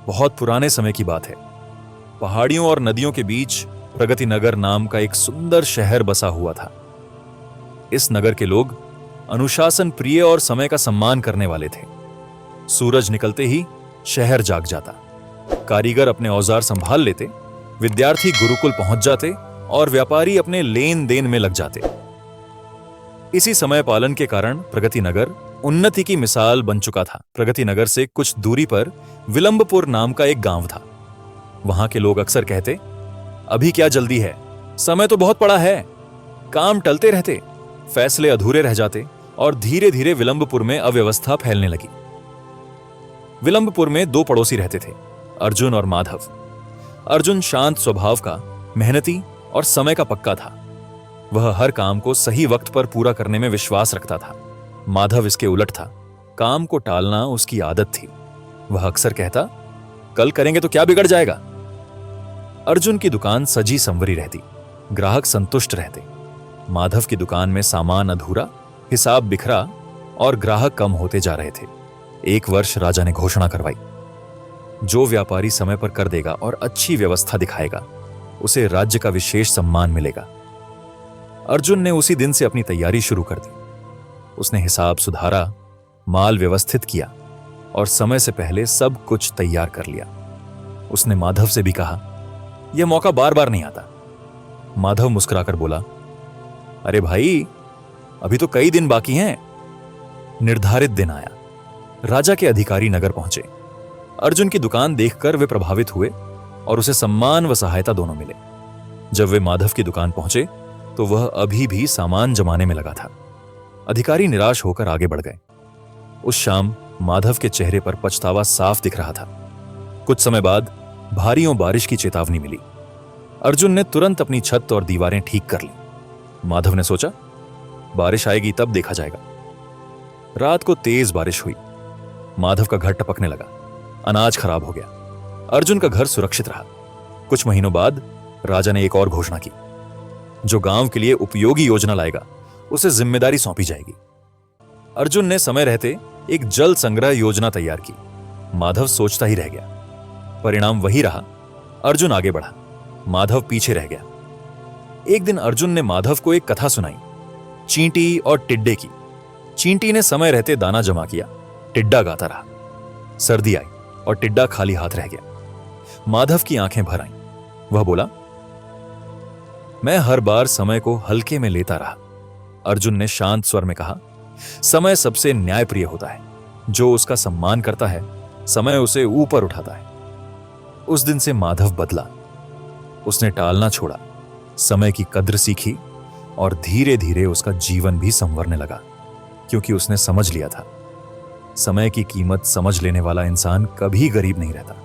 बहुत पुराने समय की बात है। पहाड़ियों और नदियों के बीच प्रगति नगर नाम का एक सुंदर शहर बसा हुआ था। इस नगर के लोग अनुशासन प्रिय और समय का सम्मान करने वाले थे। सूरज निकलते ही शहर जाग जाता, कारीगर अपने औजार संभाल लेते, विद्यार्थी गुरुकुल पहुंच जाते और व्यापारी अपने लेन देन में लग जाते। इसी समय पालन के कारण प्रगति नगर उन्नति की मिसाल बन चुका था। प्रगति नगर से कुछ दूरी पर विलंबपुर नाम का एक गांव था। वहां के लोग अक्सर कहते, अभी क्या जल्दी है, समय तो बहुत पड़ा है। काम टलते रहते, फैसले अधूरे रह जाते और धीरे धीरे विलंबपुर में अव्यवस्था फैलने लगी। विलंबपुर में दो पड़ोसी रहते थे, अर्जुन और माधव। अर्जुन शांत स्वभाव का, मेहनती और समय का पक्का था। वह हर काम को सही वक्त पर पूरा करने में विश्वास रखता था। माधव इसके उलट था, काम को टालना उसकी आदत थी। वह अक्सर कहता, कल करेंगे तो क्या बिगड़ जाएगा। अर्जुन की दुकान सजी संवरी रहती, ग्राहक संतुष्ट रहते। माधव की दुकान में सामान अधूरा, हिसाब बिखरा और ग्राहक कम होते जा रहे थे। एक वर्ष राजा ने घोषणा करवाई, जो व्यापारी समय पर कर देगा और अच्छी व्यवस्था दिखाएगा, उसे राज्य का विशेष सम्मान मिलेगा। अर्जुन ने उसी दिन से अपनी तैयारी शुरू कर दी। उसने हिसाब सुधारा, माल व्यवस्थित किया और समय से पहले सब कुछ तैयार कर लिया। उसने माधव से भी कहा, यह मौका बार बार नहीं आता। माधव मुस्कुराकर बोला, अरे भाई, अभी तो कई दिन बाकी हैं। निर्धारित दिन आया। राजा के अधिकारी नगर पहुंचे। अर्जुन की दुकान देखकर वे प्रभावित हुए और उसे सम्मान व सहायता दोनों मिले। जब वे माधव की दुकान पहुंचे तो वह अभी भी सामान जमाने में लगा था। अधिकारी निराश होकर आगे बढ़ गए। उस शाम माधव के चेहरे पर पछतावा साफ दिख रहा था। कुछ समय बाद भारी बारिश की चेतावनी मिली। अर्जुन ने तुरंत अपनी छत और दीवारें ठीक कर ली। माधव ने सोचा, बारिश आएगी तब देखा जाएगा। रात को तेज बारिश हुई। माधव का घर टपकने लगा, अनाज खराब हो गया। अर्जुन का घर सुरक्षित रहा। कुछ महीनों बाद राजा ने एक और घोषणा की, जो गांव के लिए उपयोगी योजना लाएगा उसे जिम्मेदारी सौंपी जाएगी। अर्जुन ने समय रहते एक जल संग्रह योजना तैयार की। माधव सोचता ही रह गया। परिणाम वही रहा, अर्जुन आगे बढ़ा, माधव पीछे रह गया। एक दिन अर्जुन ने माधव को एक कथा सुनाई, चींटी और टिड्डे की। चींटी ने समय रहते दाना जमा किया, टिड्डा गाता रहा। सर्दी आई और टिड्डा खाली हाथ रह गया। माधव की आंखें भर आईं। वह बोला, मैं हर बार समय को हल्के में लेता रहा। अर्जुन ने शांत स्वर में कहा, समय सबसे न्यायप्रिय होता है। जो उसका सम्मान करता है, समय उसे ऊपर उठाता है। उस दिन से माधव बदला। उसने टालना छोड़ा, समय की कद्र सीखी और धीरे धीरे उसका जीवन भी संवरने लगा, क्योंकि उसने समझ लिया था, समय की कीमत समझ लेने वाला इंसान कभी गरीब नहीं रहता।